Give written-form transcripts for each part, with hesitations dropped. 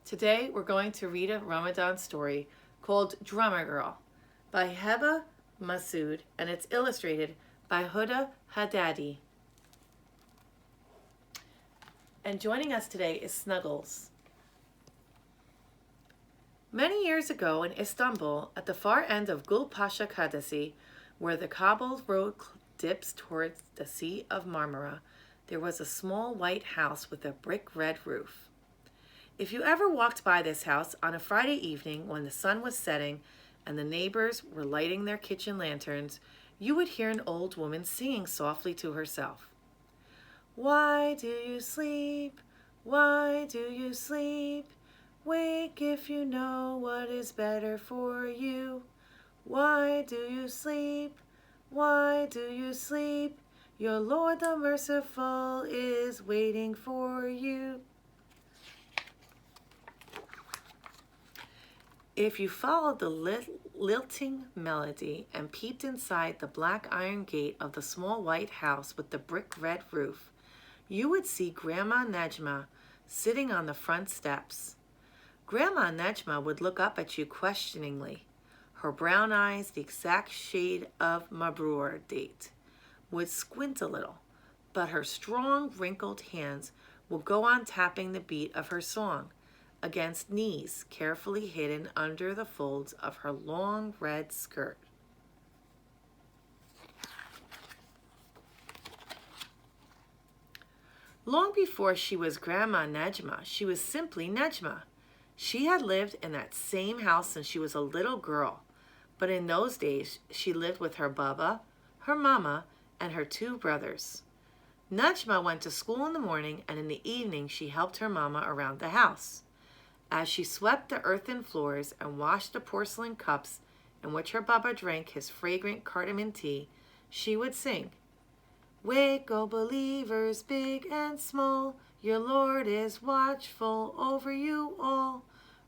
Today we're going to read a Ramadan story called Drummer Girl by Heba Masood, and it's illustrated by Huda Haddadi. And joining us today is Snuggles. Many years ago in Istanbul, at the far end of Gul Pasha Caddesi, where the cobbled road dips towards the Sea of Marmara, there was a small white house with a brick red roof. If you ever walked by this house on a Friday evening when the sun was setting and the neighbors were lighting their kitchen lanterns, you would hear an old woman singing softly to herself. Why do you sleep? Why do you sleep? Wake if you know what is better for you. Why do you sleep? Why do you sleep? Your Lord the Merciful is waiting for you. If you followed the lilting melody and peeped inside the black iron gate of the small white house with the brick red roof, you would see Grandma Najma sitting on the front steps. Grandma Najma would look up at you questioningly. Her brown eyes, the exact shade of Mabrur date, would squint a little, but her strong, wrinkled hands would go on tapping the beat of her song against knees carefully hidden under the folds of her long red skirt. Long before she was Grandma Najma, she was simply Najma. She had lived in that same house since she was a little girl, but in those days she lived with her Baba, her Mama, and her two brothers. Najma went to school in the morning, and in the evening she helped her Mama around the house. As she swept the earthen floors and washed the porcelain cups in which her Baba drank his fragrant cardamom tea, she would sing, Wake, O believers, big and small, your Lord is watchful over you all.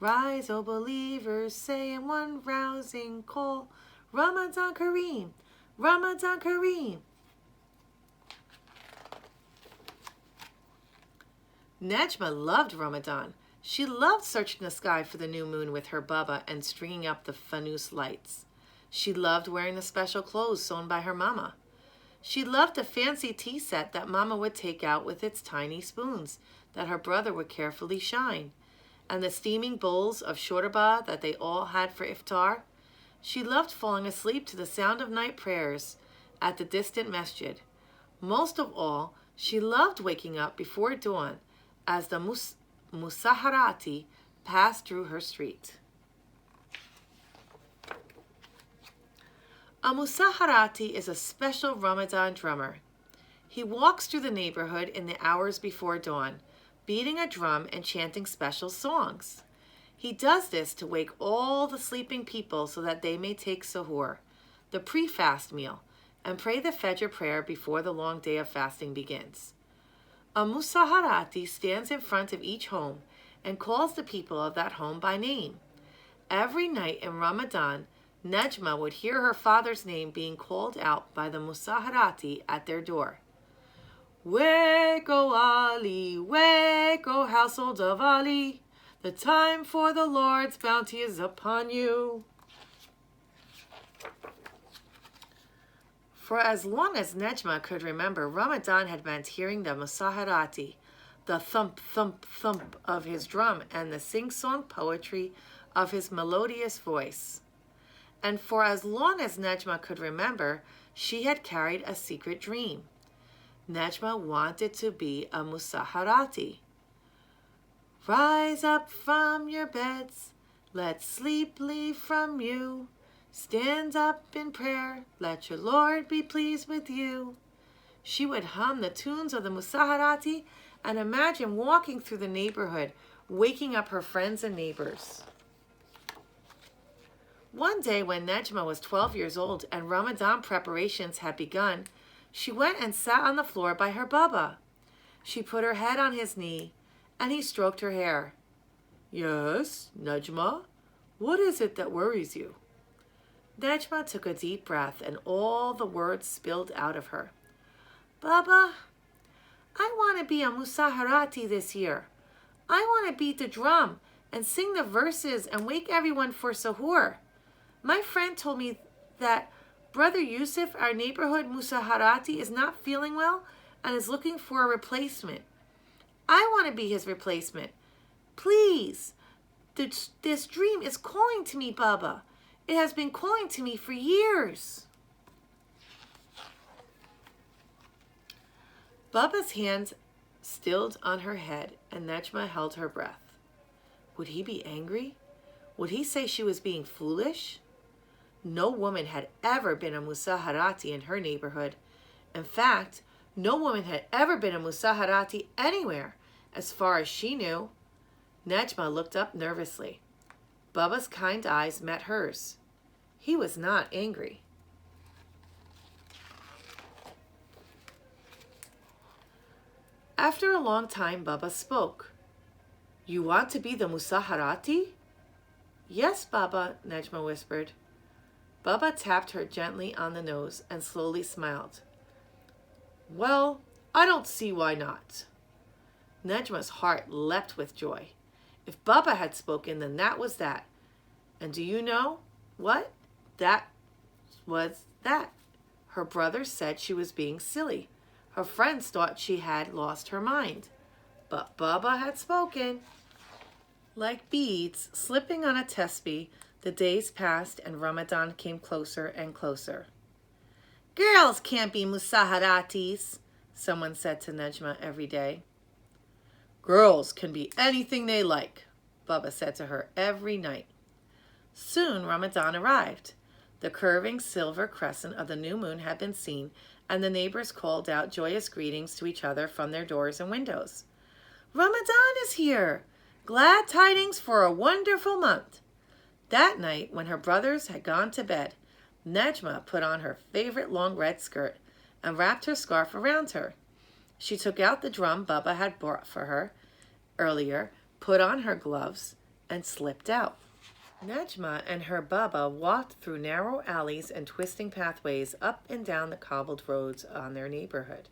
Rise, O believers, say in one rousing call, Ramadan Kareem, Ramadan Kareem. Najma loved Ramadan. She loved searching the sky for the new moon with her Baba and stringing up the fanus lights. She loved wearing the special clothes sewn by her Mama. She loved the fancy tea set that Mama would take out with its tiny spoons that her brother would carefully shine, and the steaming bowls of shorba that they all had for iftar. She loved falling asleep to the sound of night prayers at the distant masjid. Most of all, she loved waking up before dawn as the Musaharati passed through her street. A Musaharati is a special Ramadan drummer. He walks through the neighborhood in the hours before dawn, beating a drum and chanting special songs. He does this to wake all the sleeping people so that they may take sahur, the pre-fast meal, and pray the Fajr prayer before the long day of fasting begins. A Musaharati stands in front of each home and calls the people of that home by name. Every night in Ramadan, Najma would hear her father's name being called out by the Musaharati at their door. Wake, O Ali, wake, O household of Ali, the time for the Lord's bounty is upon you. For as long as Najma could remember, Ramadan had meant hearing the Musaharati, the thump, thump, thump of his drum, and the sing-song poetry of his melodious voice. And for as long as Najma could remember, she had carried a secret dream. Najma wanted to be a Musaharati. Rise up from your beds, let sleep leave from you. Stand up in prayer, let your Lord be pleased with you. She would hum the tunes of the Musaharati and imagine walking through the neighborhood, waking up her friends and neighbors. One day when Najma was 12 years old and Ramadan preparations had begun, she went and sat on the floor by her Baba. She put her head on his knee, and he stroked her hair. Yes, Najma, what is it that worries you? Najma took a deep breath, and all the words spilled out of her. Baba, I want to be a Musaharati this year. I want to beat the drum and sing the verses and wake everyone for sahur. My friend told me that Brother Yusuf, our neighborhood Musaharati, is not feeling well and is looking for a replacement. I want to be his replacement. Please, this dream is calling to me, Baba. It has been calling to me for years. Baba's hand stilled on her head, and Najma held her breath. Would he be angry? Would he say she was being foolish? No woman had ever been a Musaharati in her neighborhood. In fact, no woman had ever been a Musaharati anywhere, as far as she knew. Najma looked up nervously. Baba's kind eyes met hers. He was not angry. After a long time, Baba spoke. You want to be the Musaharati? Yes, Baba, Najma whispered. Baba tapped her gently on the nose and slowly smiled. Well, I don't see why not. Najma's heart leapt with joy. If Baba had spoken, then that was that. And do you know what? That was that. Her brothers said she was being silly. Her friends thought she had lost her mind. But Baba had spoken. Like beads slipping on a tesbih, the days passed and Ramadan came closer and closer. Girls can't be Musaharatis, someone said to Najma every day. Girls can be anything they like, Baba said to her every night. Soon Ramadan arrived. The curving silver crescent of the new moon had been seen, and the neighbors called out joyous greetings to each other from their doors and windows. Ramadan is here! Glad tidings for a wonderful month! That night, when her brothers had gone to bed, Najma put on her favorite long red skirt and wrapped her scarf around her. She took out the drum Baba had brought for her earlier, put on her gloves, and slipped out. Najma and her Baba walked through narrow alleys and twisting pathways up and down the cobbled roads on their neighborhood.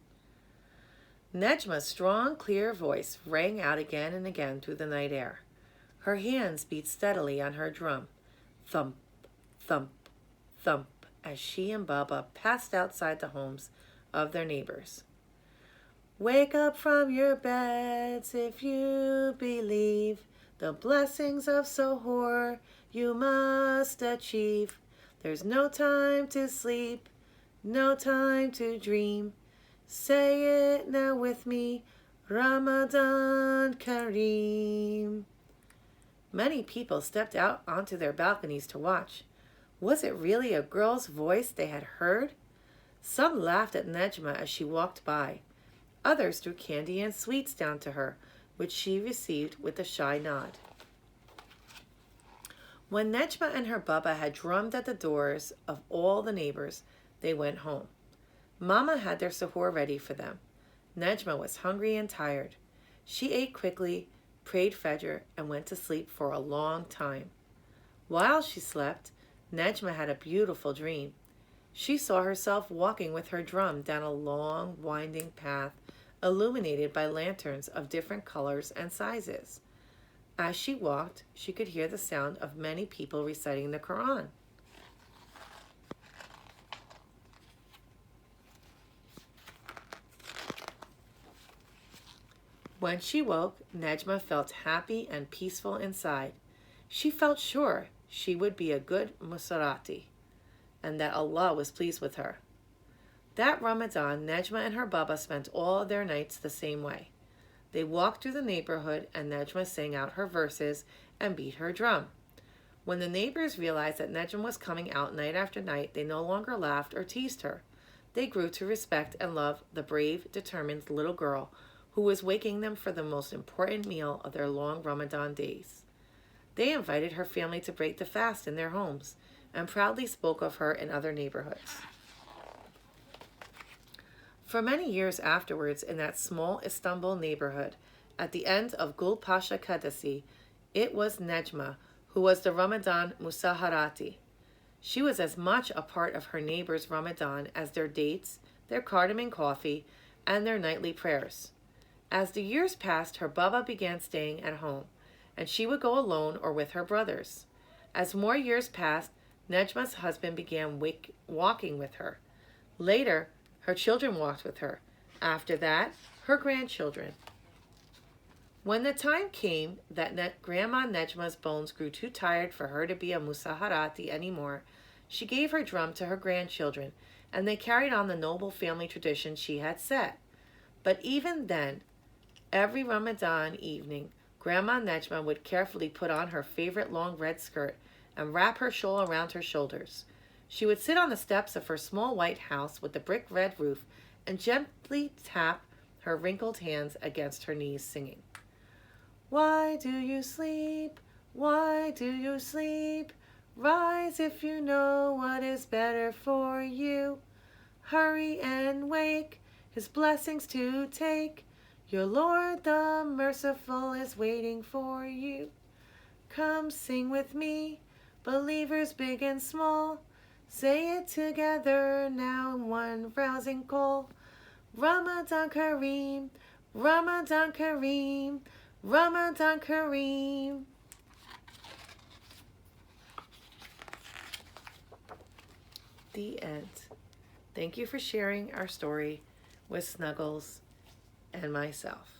Najma's strong, clear voice rang out again and again through the night air. Her hands beat steadily on her drum, thump, thump, thump, as she and Baba passed outside the homes of their neighbors. Wake up from your beds if you believe the blessings of Sahur you must achieve. There's no time to sleep, no time to dream. Say it now with me, Ramadan Kareem. Many people stepped out onto their balconies to watch. Was it really a girl's voice they had heard? Some laughed at Najma as she walked by. Others threw candy and sweets down to her, which she received with a shy nod. When Najma and her Baba had drummed at the doors of all the neighbors, they went home. Mama had their sahur ready for them. Najma was hungry and tired. She ate quickly, prayed Fajr, and went to sleep for a long time. While she slept, Najma had a beautiful dream. She saw herself walking with her drum down a long, winding path illuminated by lanterns of different colors and sizes. As she walked, she could hear the sound of many people reciting the Quran. When she woke, Najma felt happy and peaceful inside. She felt sure she would be a good Musarati, and that Allah was pleased with her. That Ramadan, Najma and her Baba spent all their nights the same way. They walked through the neighborhood, and Najma sang out her verses and beat her drum. When the neighbors realized that Najma was coming out night after night, they no longer laughed or teased her. They grew to respect and love the brave, determined little girl who was waking them for the most important meal of their long Ramadan days. They invited her family to break the fast in their homes and proudly spoke of her in other neighborhoods. For many years afterwards, in that small Istanbul neighborhood, at the end of Gul Pasha Kadasi, it was Najma who was the Ramadan Musaharati. She was as much a part of her neighbors' Ramadan as their dates, their cardamom coffee, and their nightly prayers. As the years passed, her Baba began staying at home, and she would go alone or with her brothers. As more years passed, Nejma's husband began walking with her. Later, her children walked with her. After that, her grandchildren. When the time came that Grandma Nejma's bones grew too tired for her to be a Musaharati anymore, she gave her drum to her grandchildren, and they carried on the noble family tradition she had set. But even then, every Ramadan evening, Grandma Nejma would carefully put on her favorite long red skirt and wrap her shawl around her shoulders. She would sit on the steps of her small white house with the brick red roof and gently tap her wrinkled hands against her knees, singing, "Why do you sleep? Why do you sleep? Rise if you know what is better for you. Hurry and wake, his blessings to take. Your Lord the merciful is waiting for you. Come sing with me, believers big and small. Say it together now in one rousing call. Ramadan Kareem, Ramadan Kareem, Ramadan Kareem." The end. Thank you for sharing our story with Snuggles and myself.